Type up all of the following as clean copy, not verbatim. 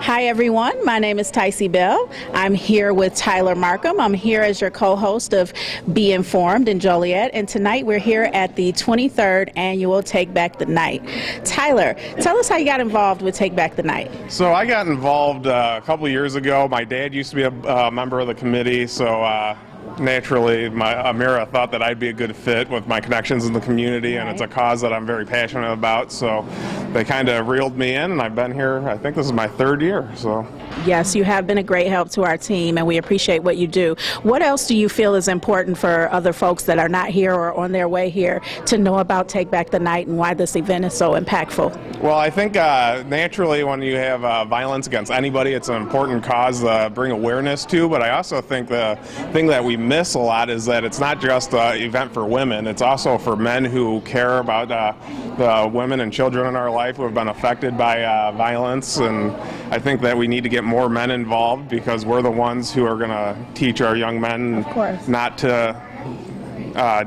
Hi everyone, my name is Tai Siebel. I'm here with Tyler Markham. I'm here as your co-host of Be Informed in Joliet, and tonight we're here at the 23rd annual Take Back the Night. Tyler, tell us how you got involved with Take Back the Night. So I got involved a couple years ago. My dad used to be a member of the committee, so naturally, Amira thought that I'd be a good fit with my connections in the community, and it's a cause that I'm very passionate about. So they kind of reeled me in, and I've been here, I think this is my third year. So yes, you have been a great help to our team, and we appreciate what you do. What else do you feel is important for other folks that are not here or on their way here to know about Take Back the Night and why this event is so impactful? Well, I think naturally when you have violence against anybody, it's an important cause to bring awareness to, but I also think the thing that we miss a lot is that it's not just an event for women, it's also for men who care about the women and children in our life who have been affected by violence, and I think that we need to get more men involved because we're the ones who are going to teach our young men not to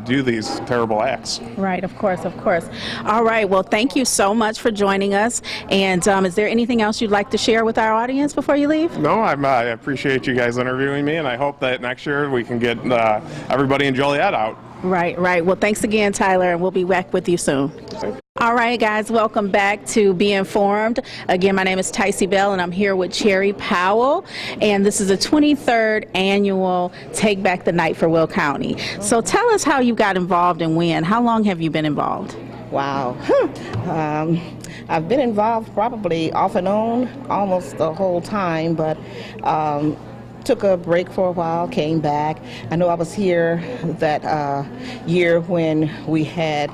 do these terrible acts. Right, of course, of course. All right, well, thank you so much for joining us. And is there anything else you'd like to share with our audience before you leave? No, I appreciate you guys interviewing me, and I hope that next year we can get everybody in Joliet out. Right, right. Well, thanks again, Tyler, and we'll be back with you soon. All right, guys, welcome back to Be Informed. Again, my name is Tai Siebel, and I'm here with Cherry Powell, and this is the 23rd annual Take Back the Night for Will County. So tell us how you got involved and when. How long have you been involved? Wow. I've been involved probably off and on almost the whole time, but took a break for a while, came back. I know I was here that year when we had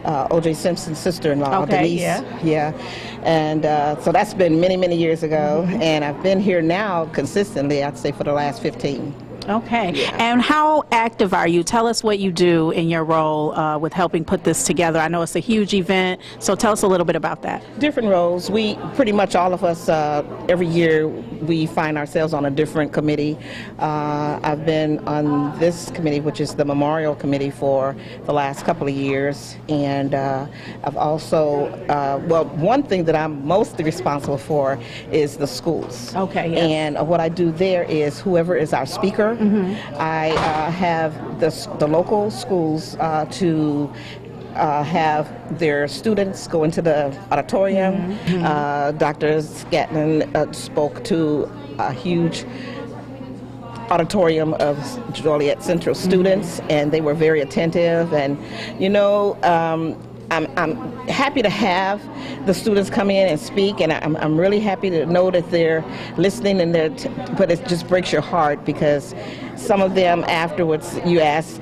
O.J. Simpson's sister-in-law, Denise. Yeah. And so that's been many, many years ago. And I've been here now consistently, I'd say, for the last 15. Okay. Yeah. And how active are you? Tell us what you do in your role with helping put this together. I know it's a huge event, so tell us a little bit about that. Different roles. We pretty much all of us, every year, we find ourselves on a different committee. I've been on this committee, which is the Memorial Committee, for the last couple of years. And I've also, well, one thing that I'm mostly responsible for is the schools. Okay. Yeah. And what I do there is whoever is our speaker, I have the local schools to have their students go into the auditorium. Dr. Scatman spoke to a huge auditorium of Joliet Central students, and they were very attentive. And you know, I'm happy to have the students come in and speak, and I'm really happy to know that they're listening, and but it just breaks your heart because some of them afterwards you ask,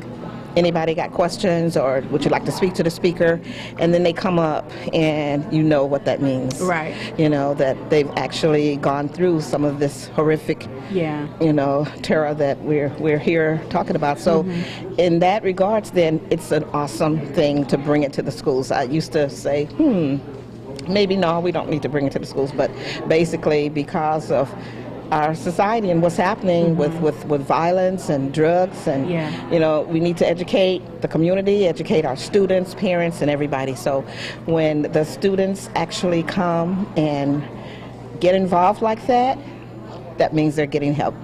anybody got questions, or would you like to speak to the speaker? And then they come up and you know what that means. Right. You know, that they've actually gone through some of this horrific, you know, terror that we're here talking about. So in that regards, then it's an awesome thing to bring it to the schools. I used to say, maybe no, we don't need to bring it to the schools, but basically because of our society and what's happening with violence and drugs, and you know, we need to educate the community, educate our students, parents, and everybody. So when the students actually come and get involved like that, that means they're getting help.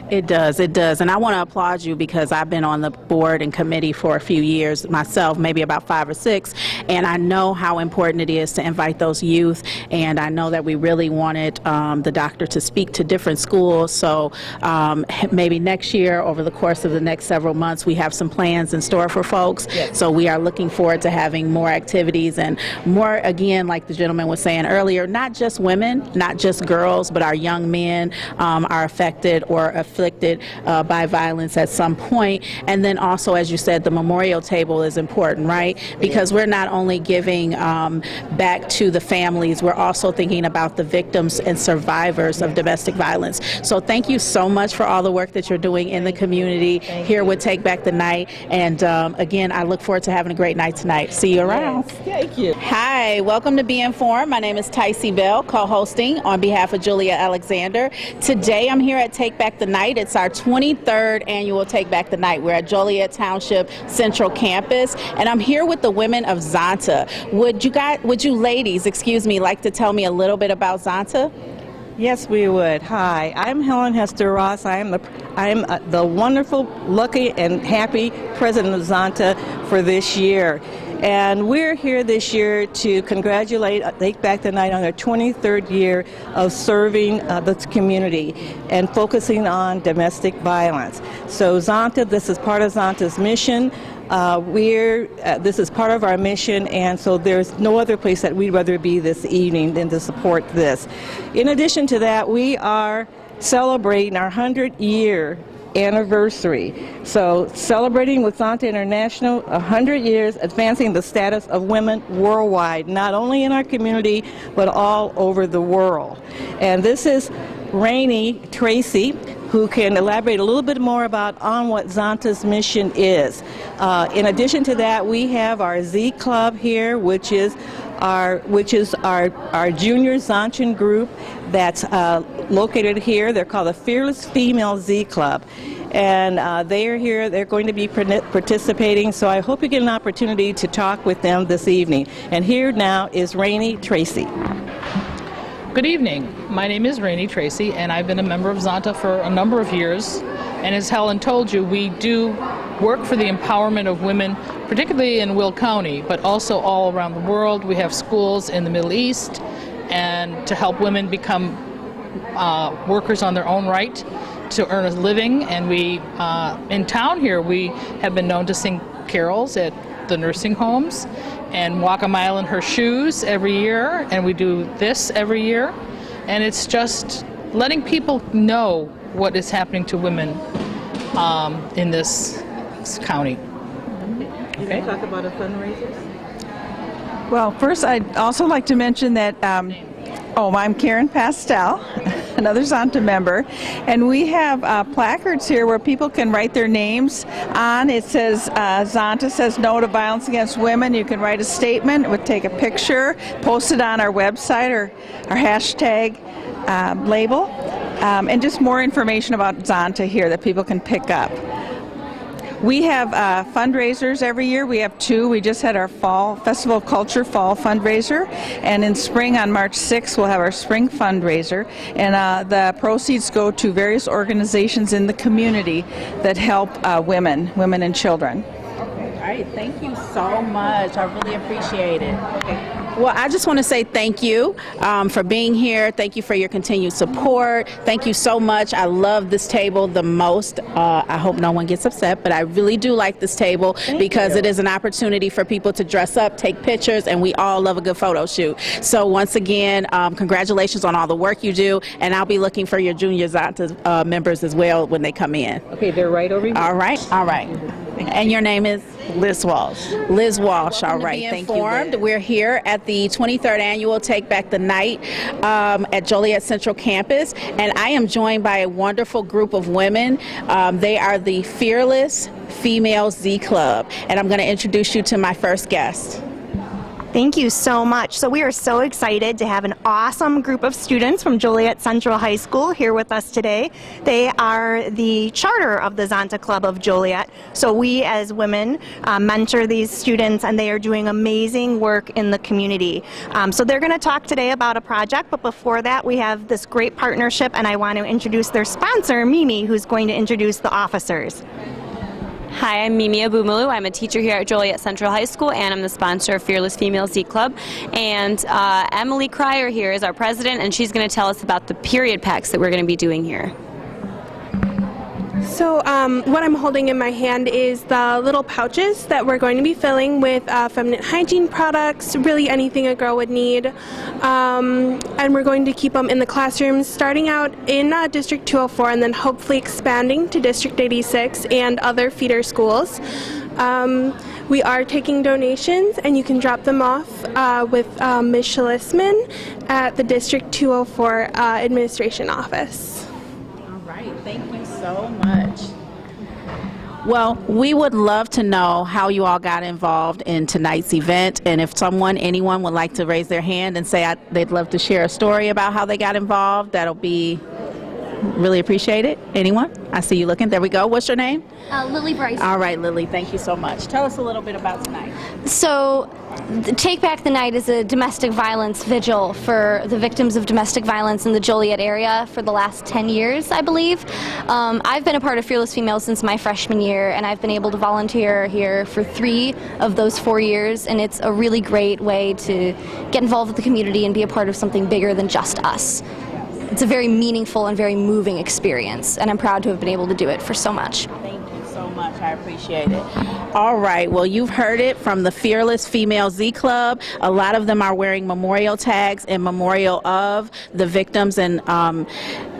It does, and I want to applaud you because I've been on the board and committee for a few years myself, maybe about 5 or 6, and I know how important it is to invite those youth, and I know that we really wanted the doctor to speak to different schools, so maybe next year, over the course of the next several months, we have some plans in store for folks, so we are looking forward to having more activities and more, again, like the gentleman was saying earlier, not just women, not just girls, but our young men are affected or afflicted by violence at some point. And then also, as you said, the memorial table is important, right? Because we're not only giving back to the families, we're also thinking about the victims and survivors of domestic violence. So thank you so much for all the work that you're doing in the community here with Take Back the Night. And again, I look forward to having a great night tonight. See you around. Thank you. Hi, welcome to Be Informed. My name is Tai Siebel, co-hosting on behalf of Julia Alexander. Today I'm here at Take Back the Night. It's our 23rd annual Take Back the Night. We're at Joliet Township Central Campus, and I'm here with the women of Zonta. Would you ladies, like to tell me a little bit about Zonta? Yes, we would. Hi, I'm Helen Hester Ross. I am the wonderful, lucky, and happy president of Zonta for this year. And we're here this year to congratulate Take Back the Night on their 23rd year of serving the community and focusing on domestic violence. So Zonta, this is part of Zonta's mission. This is part of our mission, and so there's no other place that we'd rather be this evening than to support this. In addition to that, we are celebrating our 100-year anniversary. So celebrating with Zonta International 100 years, advancing the status of women worldwide, not only in our community, but all over the world. And this is Rainey Tracy, who can elaborate a little bit more on what Zonta's mission is. In addition to that, we have our Z Club here, which is our junior Zonchan group that's located here. They're called the Fearless Female Z Club. And they are here. They're going to be participating, so I hope you get an opportunity to talk with them this evening. And here now is Rainey Tracy. Good evening. My name is Rainey Tracy, and I've been a member of Zonta for a number of years. And as Helen told you, we do work for the empowerment of women, particularly in Will County, but also all around the world. We have schools in the Middle East, and to help women become workers on their own right to earn a living. And we, in town here, we have been known to sing carols at the nursing homes and walk a mile in her shoes every year, and we do this every year. And it's just letting people know what is happening to women in this county. Okay. Talk about a fundraiser. Well, first I'd also like to mention that I'm Karen Pastel, another Zonta member, and we have placards here where people can write their names on. It says, Zonta says no to violence against women. You can write a statement, it would take a picture, post it on our website or our hashtag label, and just more information about Zonta here that people can pick up. We have fundraisers every year. We have two. We just had our Fall Festival of Culture Fall fundraiser, and in spring on March 6th we'll have our spring fundraiser, and the proceeds go to various organizations in the community that help women and children. Okay, all right. Thank you so much. I really appreciate it. Okay. Well, I just want to say thank you for being here. Thank you for your continued support. Thank you so much. I love this table the most. I hope no one gets upset, but I really do like this table because it is an opportunity for people to dress up, take pictures, and we all love a good photo shoot. So once again, congratulations on all the work you do, and I'll be looking for your junior Zonta members as well when they come in. Okay, they're right over here. All right. And your name is? Liz Walsh. Liz Walsh, all right. Thank you, Liz. We're here at the 23rd annual Take Back the Night at Joliet Central Campus, and I am joined by a wonderful group of women. They are the Fearless Female Z Club, and I'm going to introduce you to my first guest. Thank you so much. So we are so excited to have an awesome group of students from Joliet Central High School here with us today. They are the charter of the Zonta Club of Joliet. So we as women mentor these students, and they are doing amazing work in the community. So they're going to talk today about a project, but before that we have this great partnership, and I want to introduce their sponsor, Mimi, who's going to introduce the officers. Hi, I'm Mimi Abumulu. I'm a teacher here at Joliet Central High School, and I'm the sponsor of Fearless Female Z Club. And Emily Cryer here is our president, and she's going to tell us about the period packs that we're going to be doing here. So what I'm holding in my hand is the little pouches that we're going to be filling with feminine hygiene products, really anything a girl would need. And we're going to keep them in the classrooms, starting out in District 204 and then hopefully expanding to District 86 and other feeder schools. We are taking donations, and you can drop them off with Ms. Schlisman at the District 204 Administration Office. Thank you so much. Well, we would love to know how you all got involved in tonight's event, and if anyone would like to raise their hand and say they'd love to share a story about how they got involved, that'll be Really appreciate it. Anyone? I see you looking. There we go. What's your name? Lily Bryce. All right, Lily. Thank you so much. Tell us a little bit about tonight. So, Take Back the Night is a domestic violence vigil for the victims of domestic violence in the Joliet area for the last 10 years, I believe. I've been a part of Fearless Females since my freshman year, and I've been able to volunteer here for 3 of those 4 years, and it's a really great way to get involved with the community and be a part of something bigger than just us. It's a very meaningful and very moving experience, and I'm proud to have been able to do it for so much. Thank you so much. I appreciate it. All right. Well, you've heard it from the Fearless Female Z Club. A lot of them are wearing memorial tags in memorial of the victims, and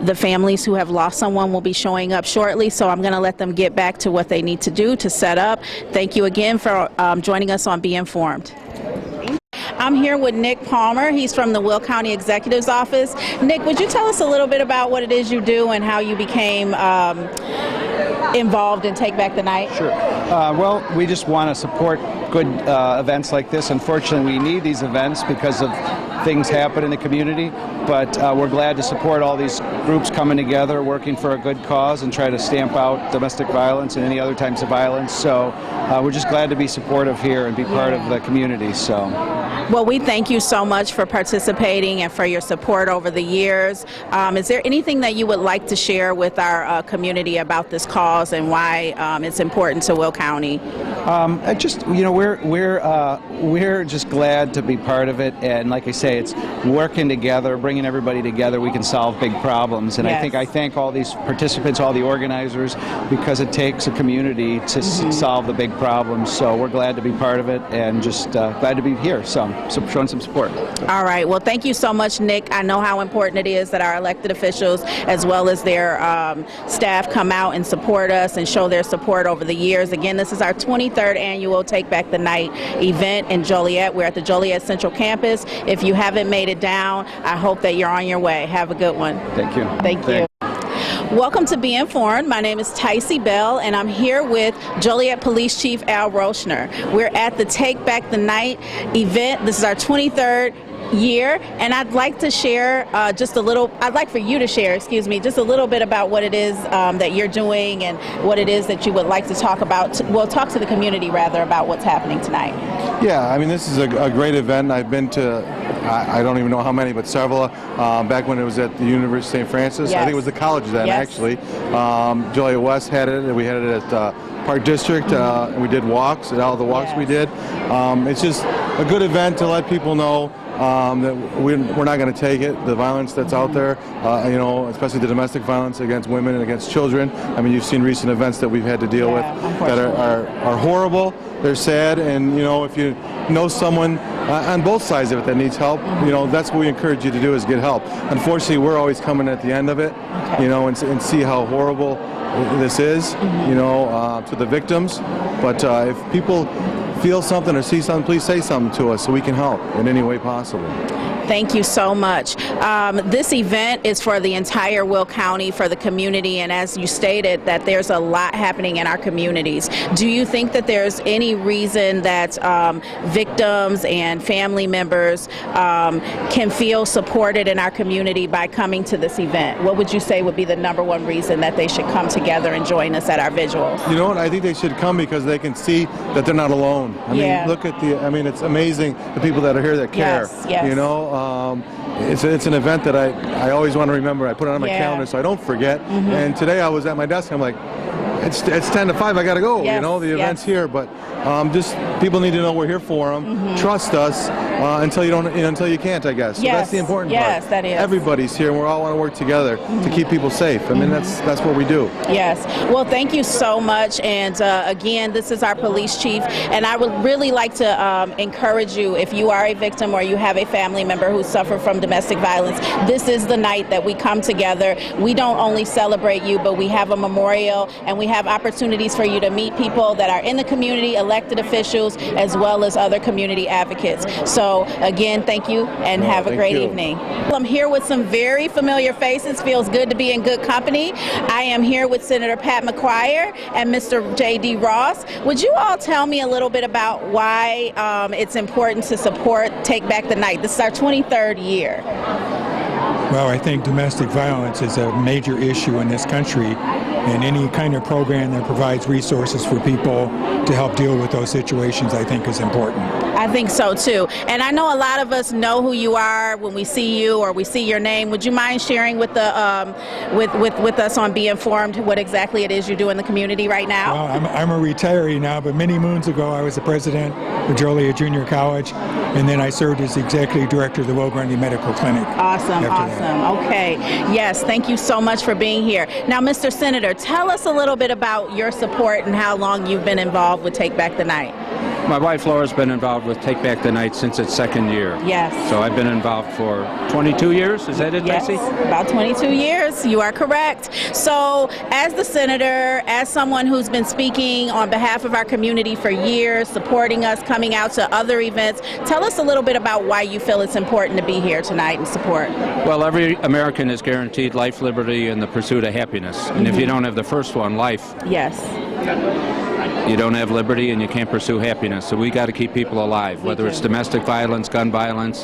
the families who have lost someone will be showing up shortly. So I'm going to let them get back to what they need to do to set up. Thank you again for joining us on Be Informed. I'm here with Nick Palmer. He's from the Will County Executive's Office. Nick, would you tell us a little bit about what it is you do and how you became involved in Take Back the Night? Sure. Well, we just want to support good events like this. Unfortunately, we need these events because of things happen in the community, but we're glad to support all these groups coming together, working for a good cause, and try to stamp out domestic violence and any other types of violence. So we're just glad to be supportive here and be part of the community. So. Well, we thank you so much for participating and for your support over the years. Is there anything that you would like to share with our community about this cause and why it's important to Will County? We're just glad to be part of it, and like I say, it's working together, bringing everybody together. We can solve big problems, and Yes. I think all these participants, all the organizers, because it takes a community to solve the big problems. So we're glad to be part of it, and just glad to be here. So showing some support. All right. Well, thank you so much, Nick. I know how important it is that our elected officials, as well as their staff, come out and support us and show their support over the years. Again, this is our 23rd annual Take Back the Night event in Joliet. We're at the Joliet Central Campus. If you haven't made it down, I hope that you're on your way. Have a good one. Thank you. Thank you. Welcome to Be Informed. My name is Tai Siebel, and I'm here with Joliet Police Chief Al Rosener. We're at the Take Back the Night event. This is our 23rd year, and I'd like to share just a little bit about what it is that you're doing and what it is that you would like to talk about. Well, talk to the community rather about what's happening tonight. Yeah, I mean, this is a great event. I've been to, I don't even know how many, but several, back when it was at the University of St. Francis. Yes. I think it was the college then, Yes. actually. Joliet West had it, and we had it at Park District, and we did walks, and all the walks we did. It's just a good event to let people know that we're not going to take it, the violence that's out there, especially the domestic violence against women and against children. I mean, you've seen recent events that we've had to deal with that are horrible, they're sad, and, if you know someone on both sides of it that needs help, that's what we encourage you to do, is get help. Unfortunately, we're always coming at the end of it, and see how horrible this is, to the victims. But if people feel something or see something, please say something to us so we can help in any way possible. Thank you so much. This event is for the entire Will County, for the community, and as you stated, that there's a lot happening in our communities. Do you think that there's any reason that victims and family members can feel supported in our community by coming to this event? What would you say would be the number one reason that they should come together and join us at our visuals? You know what? I think they should come because they can see that they're not alone. I mean, look at it's amazing the people that are here that care. Yes. It's an event that I always want to remember. I put it on my calendar so I don't forget. And today I was at my desk. I'm like, it's 10 to 5. I got to go. The event's here. But just people need to know we're here for them. Trust us until you can't, I guess. So that's the important part. Yes, that is. Everybody's here, and we all want to work together to keep people safe. I mean, that's what we do. Yes. Well, thank you so much. And again, this is our police chief, and I would really like to encourage you, if you are a victim or you have a family member who suffered from domestic violence, this is the night that we come together. We don't only celebrate you, but we have a memorial, and we have opportunities for you to meet people that are in the community, elected officials, as well as other community advocates. So again, thank you, and have a great evening. I'm here with some very familiar faces. Feels good to be in good company. I am here with Senator Pat McGuire and Mr. J.D. Ross. Would you all tell me a little bit about why it's important to support Take Back the Night? This is our 23rd year. Well, I think domestic violence is a major issue in this country, and any kind of program that provides resources for people to help deal with those situations, I think, is important. I think so too. And I know a lot of us know who you are when we see you or we see your name. Would you mind sharing with the with us on Be Informed what exactly it is you do in the community right now? Well, I'm a retiree now, but many moons ago I was the president of Joliet Junior College, and then I served as executive director of the Will Grundy Medical Clinic. Awesome, awesome. Okay. Yes, thank you so much for being here. Now, Mr. Senator, tell us a little bit about your support and how long you've been involved with Take Back the Night. My wife Laura's been involved with Take Back the Night since its second year. Yes. So I've been involved for 22 years. Is that it, Yes, Betsy? about 22 years. You are correct. So as the senator, as someone who's been speaking on behalf of our community for years, supporting us, coming out to other events, tell us a little bit about why you feel it's important to be here tonight and support. Well, every American is guaranteed life, liberty, and the pursuit of happiness. And if you don't have the first one, life, Yes. you don't have liberty and you can't pursue happiness. So we got to keep people alive, whether it's domestic violence, gun violence,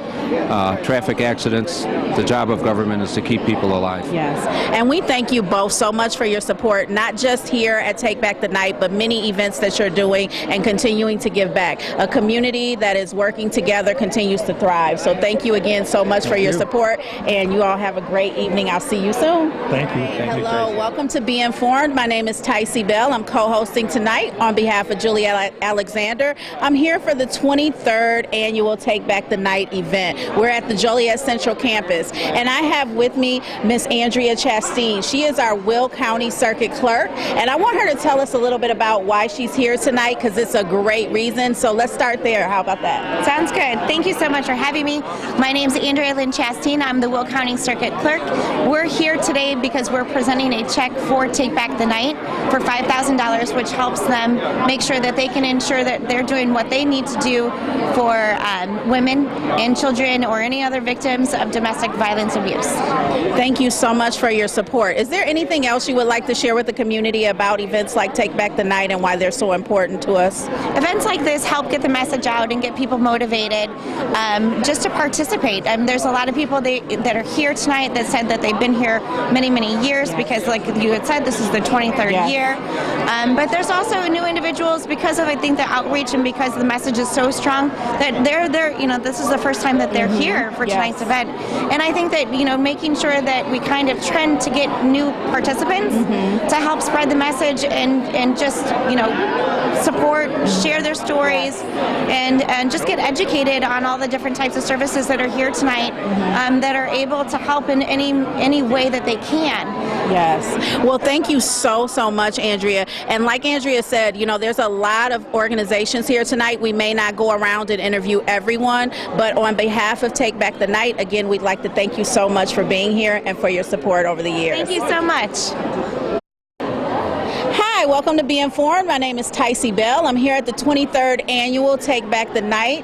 traffic accidents. The job of government is to keep people alive. Yes. And we thank you both so much for your support, not just here at Take Back the Night, but many events that you're doing and continuing to give back. A community that is working together continues to thrive. So thank you again so much for your support, and you all have a great evening. I'll see you soon. Thank you. Hello, welcome to Be Informed. My name is Tai Siebel. I'm co-hosting tonight on behalf of Juliet Alexander. I'm here for the 23rd annual Take Back the Night event. We're at the Joliet Central Campus, and I have with me Miss Andrea Chasteen. She is our Will County Circuit Clerk, and I want her to tell us a little bit about why she's here tonight, because it's a great reason. So let's start there. How about that? Sounds good. Thank you so much for having me. My name's Andrea Lynn Chasteen. I'm the Will County Circuit Clerk. We're here today because we're presenting a check for Take Back the Night for $5,000, which helps them make sure that they can ensure that they're doing what they need to do for women and children or any other victims of domestic violence abuse. Thank you so much for your support. Is there anything else you would like to share with the community about events like Take Back the Night and why they're so important to us? Events like this help get the message out and get people motivated just to participate. There's a lot of people that are here tonight that said that they've been here many, many years because, like you had said, this is the 23rd year. But there's also new individuals because of, I think, the outreach and because the message is so strong that they're you know, this is the first time that they're here for tonight's event. And I think that, you know, making sure that we kind of trend to get new participants to help spread the message and just, you know, support, share their stories, and just get educated on all the different types of services that are here tonight that are able to help in any way that they can. Yes. Well, thank you so much, Andrea. And like Andrea said, you know, there's a lot of organizations here tonight. We may not go around and interview everyone, but on behalf of Take Back the Night, again, we'd like to thank you so much for being here and for your support over the years. Thank you so much. Hi, welcome to Be Informed. My name is Tai Siebel. I'm here at the 23rd annual Take Back the Night.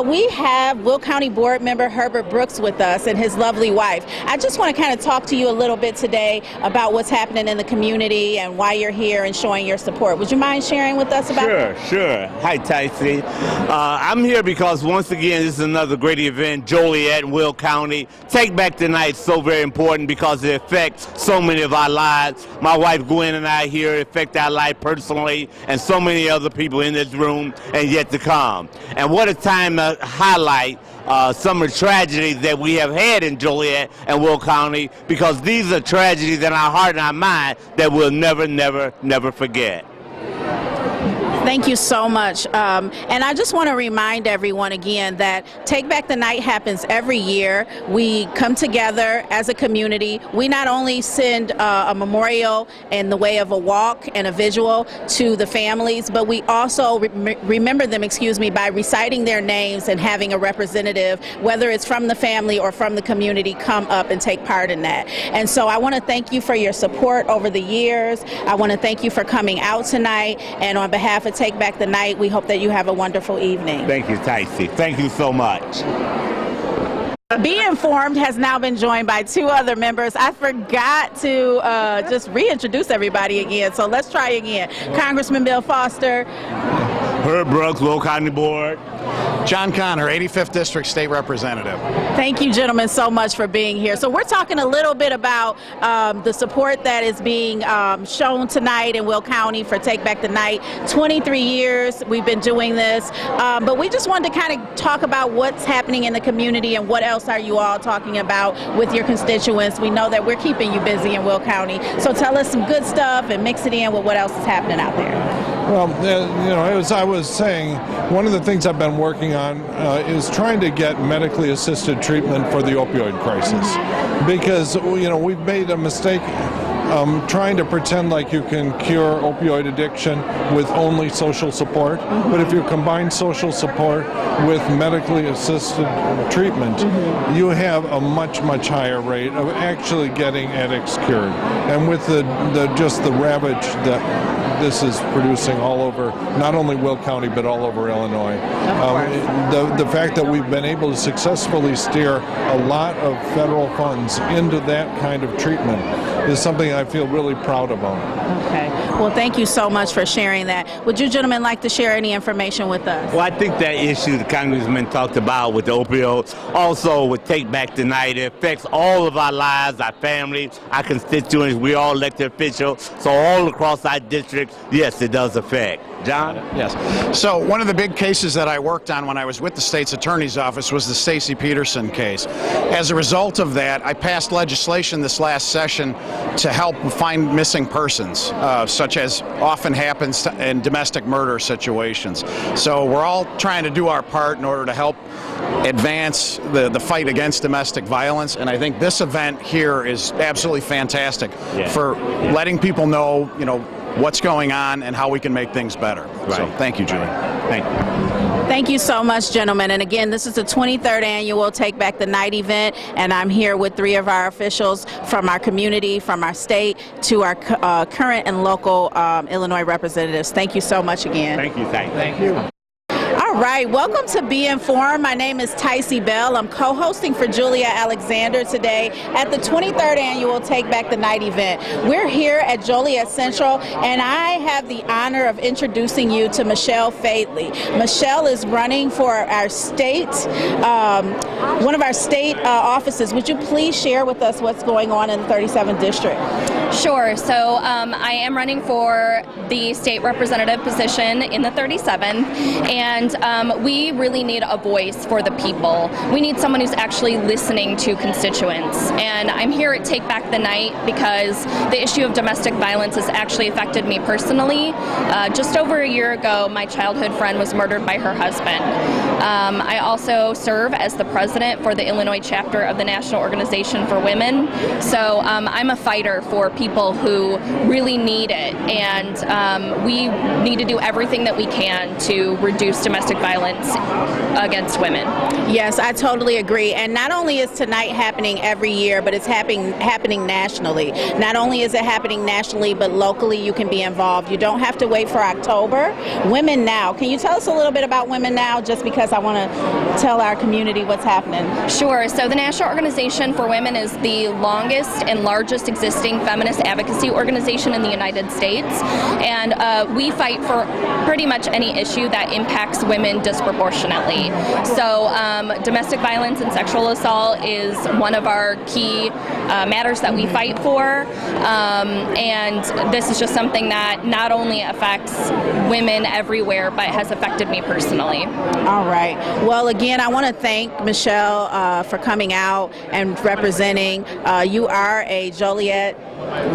We have Will County Board member Herbert Brooks with us and his lovely wife. I just want to kind of talk to you a little bit today about what's happening in the community and why you're here and showing your support. Would you mind sharing with us about that? Sure. Hi, Tyson. I'm here because, once again, this is another great event, Joliet and Will County. Take Back the Night is so very important because it affects so many of our lives. My wife Gwen and I here affect our life personally, and so many other people in this room and yet to come. And what a time to highlight some of the tragedies that we have had in Joliet and Will County, because these are tragedies in our heart and our mind that we'll never forget. Thank you so much. And I just want to remind everyone again that Take Back the Night happens every year. We come together as a community. We not only send a memorial in the way of a walk and a visual to the families, but we also remember them, by reciting their names and having a representative, whether it's from the family or from the community, come up and take part in that. And so I want to thank you for your support over the years. I want to thank you for coming out tonight. And on behalf of Take Back the Night, we hope that you have a wonderful evening. Thank you, Tyson. Thank you so much. Be Informed has now been joined by two other members. I forgot to just reintroduce everybody again, so let's try again. Congressman Bill Foster. Herb Brooks, Will County Board. John Connor, 85th District State Representative. Thank you, gentlemen, so much for being here. So we're talking a little bit about the support that is being shown tonight in Will County for Take Back the Night. 23 years we've been doing this, but we just wanted to kind of talk about what's happening in the community and what else are you all talking about with your constituents. We know that we're keeping you busy in Will County, so tell us some good stuff and mix it in with what else is happening out there. Well, as I was saying, one of the things I've been working on is trying to get medically assisted treatment for the opioid crisis, because we've made a mistake trying to pretend like you can cure opioid addiction with only social support. But if you combine social support with medically assisted treatment, you have a much, much higher rate of actually getting addicts cured. And with the ravage that this is producing all over, not only Will County, but all over Illinois. The fact that we've been able to successfully steer a lot of federal funds into that kind of treatment is something I feel really proud about. Okay. Well, thank you so much for sharing that. Would you gentlemen like to share any information with us? Well, I think that issue the Congressman talked about with the opioids, also with Take Back the Night, it affects all of our lives, our families, our constituents. We all elected officials, so all across our district, yes, it does affect. John? Yes. So one of the big cases that I worked on when I was with the state's attorney's office was the Stacey Peterson case. As a result of that, I passed legislation this last session to help find missing persons, such as often happens in domestic murder situations. So we're all trying to do our part in order to help advance the fight against domestic violence, and I think this event here is absolutely fantastic for letting people know, what's going on and how we can make things better. Right. So thank you, Julie. Thank you. Thank you so much, gentlemen. And again, this is the 23rd annual Take Back the Night event, and I'm here with 3 of our officials from our community, from our state, to our current and local Illinois representatives. Thank you so much again. Thank you. Thank you. All right, welcome to Be Informed. My name is Tai Siebel. I'm co-hosting for Julia Alexander today at the 23rd annual Take Back the Night event. We're here at Joliet Central, and I have the honor of introducing you to Michelle Fadell. Michelle is running for our state, one of our state offices. Would you please share with us what's going on in the 37th district? Sure. So I am running for the state representative position in the 37th, and we really need a voice for the people. We need someone who's actually listening to constituents. And I'm here at Take Back the Night because the issue of domestic violence has actually affected me personally. Just over a year ago, my childhood friend was murdered by her husband. I also serve as the president for the Illinois chapter of the National Organization for Women. So I'm a fighter for people who really need it, and we need to do everything that we can to reduce domestic violence against women. Yes, I totally agree. And not only is tonight happening every year, but it's happening nationally. Not only is it happening nationally, but locally you can be involved. You don't have to wait for October. Women Now. Can you tell us a little bit about Women Now, just because I want to tell our community what's happening? Sure. So the National Organization for Women is the longest and largest existing feminist advocacy organization in the United States, and we fight for pretty much any issue that impacts women disproportionately. So domestic violence and sexual assault is one of our key matters that we fight for, and this is just something that not only affects women everywhere, but has affected me personally. All right. Well, again, I want to thank Michelle for coming out and representing. You are a Joliet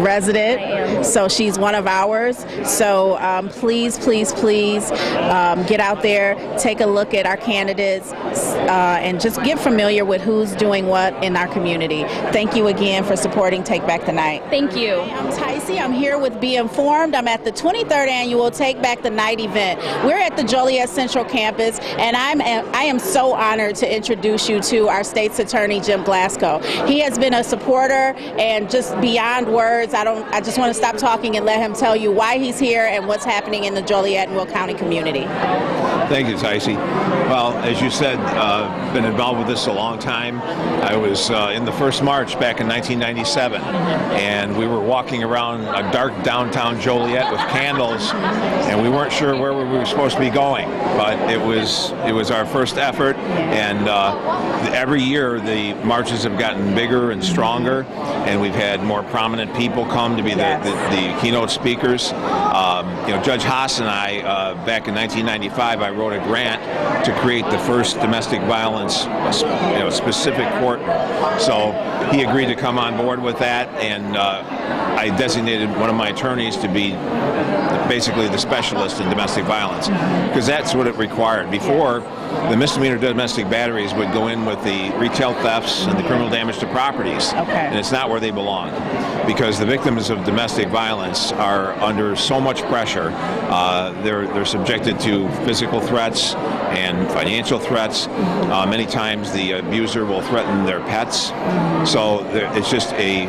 resident, so she's one of ours. So please get out there, take a look at our candidates, and just get familiar with who's doing what in our community. Thank you again for supporting Take Back the Night. Thank you. I'm Ticey. I'm here with Be Informed. I'm at the 23rd annual Take Back the Night event. We're at the Joliet Central campus, and I am so honored to introduce you to our state's attorney, Jim Velasco. He has been a supporter and just beyond words. I just want to stop talking and let him tell you why he's here and what's happening in the Joliet and Will County community. Thank you, Tyson. Well, as you said, been involved with this a long time. I was in the first march back in 1997, and we were walking around a dark downtown Joliet with candles, and we weren't sure where we were supposed to be going. But it was our first effort, and every year the marches have gotten bigger and stronger, and we've had more prominent people come to be the keynote speakers. Judge Haas and I, back in 1995, I wrote a grant to create the first domestic violence specific court. So he agreed to come on board with that, and I designated one of my attorneys to be basically the specialist in domestic violence, because that's what it required. Before, the misdemeanor domestic batteries would go in with the retail thefts and the criminal damage to properties, and it's not where they belong, because the victims of domestic violence are under so much pressure. They're subjected to physical threats and financial threats. Many times the abuser will threaten their pets. So it's just a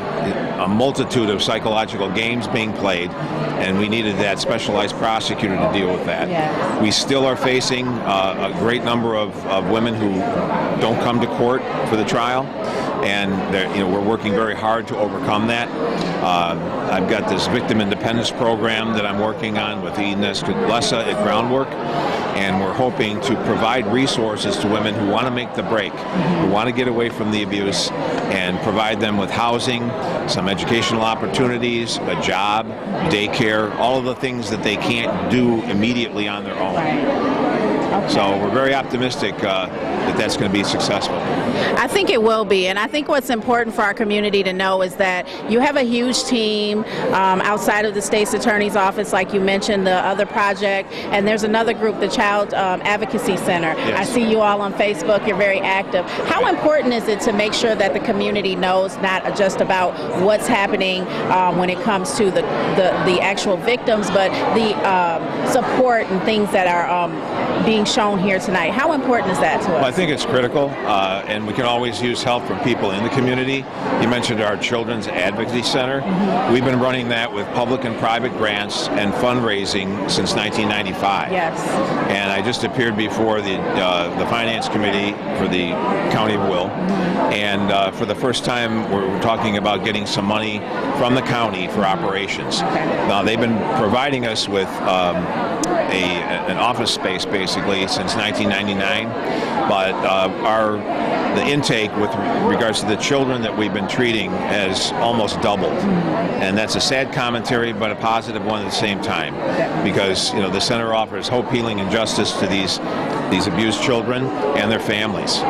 multitude of psychological games being played, and we needed that specialized prosecutor to deal with that. We still are facing a great number of women who don't come to court for the trial, and we're working very hard to overcome that. I've got this victim independence program that I'm working on with Ines Lessa at Groundwork, and we're hoping to provide resources to women who want to make the break, who want to get away from the abuse, and provide them with housing, some educational opportunities, a job, daycare, all of the things that they can't do immediately on their own. So we're very optimistic that that's going to be successful. I think it will be, and I think what's important for our community to know is that you have a huge team outside of the state's attorney's office, like you mentioned, the other project, and there's another group, the Child Advocacy Center. Yes. I see you all on Facebook. You're very active. How important is it to make sure that the community knows not just about what's happening when it comes to the actual victims, but the support and things that are being shown here tonight? How important is that to us? Well, I think it's critical, and we can always use help from people in the community. You mentioned our Children's Advocacy Center. We've been running that with public and private grants and fundraising since 1995. Yes. And I just appeared before the Finance Committee for the County of Will, and for the first time we're talking about getting some money from the county for operations. Now, they've been providing us with an office space basically since 1999, but the intake with regards to the children that we've been treating has almost doubled, and that's a sad commentary but a positive one at the same time, because the center offers hope, healing, and justice to these abused children and their families.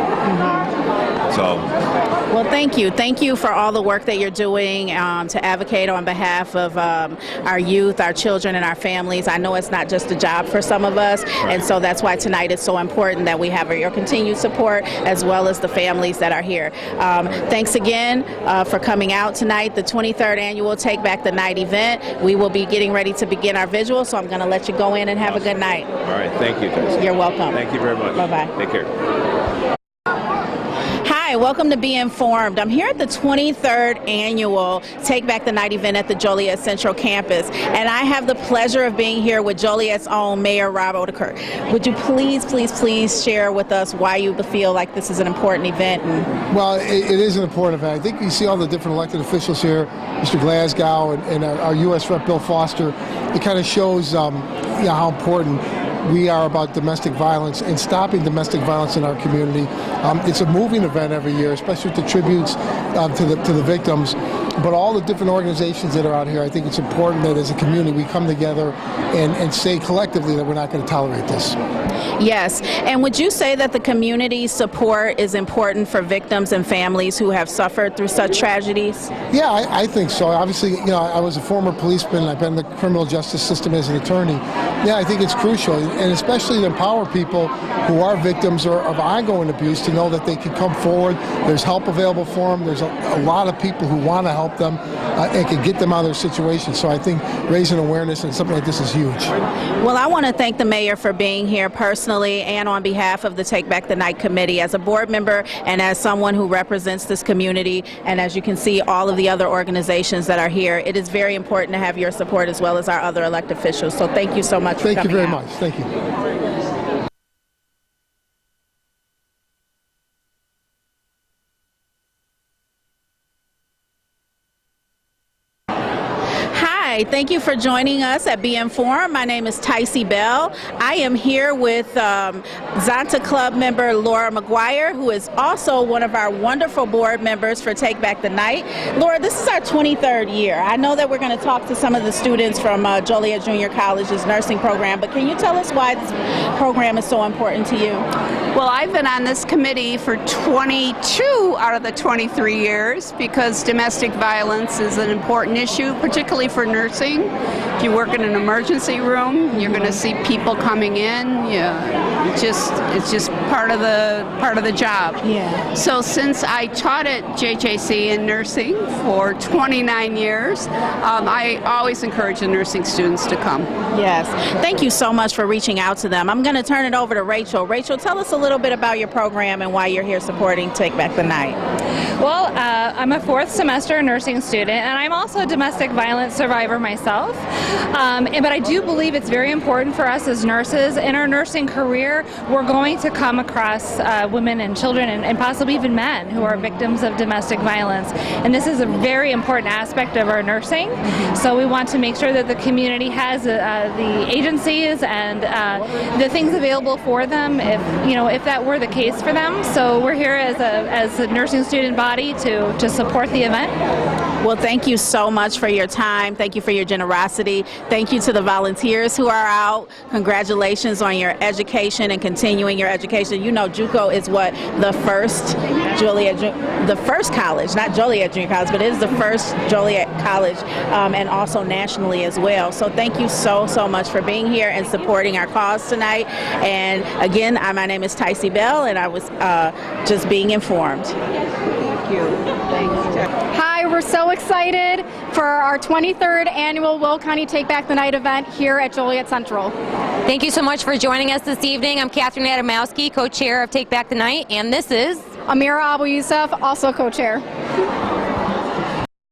Well, thank you. Thank you for all the work that you're doing to advocate on behalf of our youth, our children, and our families. I know it's not just a job for some of us, and so that's why tonight is so important that we have your continued support as well as the families that are here. Thanks again for coming out tonight, the 23rd annual Take Back the Night event. We will be getting ready to begin our visual, so I'm going to let you go in and have a good night. All right, thank you, Tyson. You're welcome. Thank you very much. Bye-bye. Take care. Hi, welcome to Be Informed. I'm here at the 23rd annual Take Back the Night event at the Joliet Central campus, and I have the pleasure of being here with Joliet's own Mayor Rob Oetiker. Would you please share with us why you feel like this is an important event? Well, it is an important event. I think you see all the different elected officials here, Mr. Glasgow and our U.S. Rep. Bill Foster. It kind of shows how important we are about domestic violence and stopping domestic violence in our community. It's a moving event every year, especially with the tributes to the victims. But all the different organizations that are out here, I think it's important that as a community we come together and say collectively that we're not going to tolerate this. Yes, and would you say that the community support is important for victims and families who have suffered through such tragedies? Yeah, I think so. Obviously, I was a former policeman. I've been in the criminal justice system as an attorney. Yeah, I think it's crucial, and especially to empower people who are victims of ongoing abuse to know that they can come forward. There's help available for them. There's a lot of people who want to help them and can get them out of their situation. So I think raising awareness and something like this is huge. Well, I want to thank the mayor for being here personally and on behalf of the Take Back the Night committee. As a board member and as someone who represents this community, and as you can see, all of the other organizations that are here, it is very important to have your support as well as our other elected officials. So thank you so much for coming out. Thank you very much. Thank you. Hi, thank you for joining us at Be Informed. My name is Tai Siebel. I am here with Zonta Club member Laura McGuire, who is also one of our wonderful board members for Take Back the Night. Laura, this is our 23rd year. I know that we're going to talk to some of the students from Joliet Junior College's nursing program, but can you tell us why this program is so important to you? Well, I've been on this committee for 22 out of the 23 years because domestic violence is an important issue, particularly for nursing. If you work in an emergency room, you're going to see people coming in. Yeah, it's just part of the job. Yeah. So since I taught at JJC in nursing for 29 years, I always encourage the nursing students to come. Yes. Thank you so much for reaching out to them. I'm going to turn it over to Rachel. Rachel, tell us a little bit about your program and why you're here supporting Take Back the Night. Well, I'm a fourth semester nursing student, and I'm also a domestic violence survivor myself. But I do believe it's very important for us as nurses in our nursing career. We're going to come across women and children and possibly even men who are victims of domestic violence. And this is a very important aspect of our nursing. So we want to make sure that the community has the agencies and the things available for them if that were the case for them. So we're here as a nursing student body to support the event. Well, thank you so much for your time. Thank you for your generosity. Thank you to the volunteers who are out. Congratulations on your education and continuing your education. You know, JUCO is what the first college, not Joliet Junior College, but it is the first Joliet college and also nationally as well. So thank you so much for being here and supporting our cause tonight. And again, my name is Tai Siebel, and I was just being informed. Thank you. Hi, we're so excited for our 23rd annual Will County Take Back the Night event here at Joliet Central. Thank you so much for joining us this evening. I'm Catherine Adamowski, co-chair of Take Back the Night, and this is Amira Abu Youssef, also co-chair.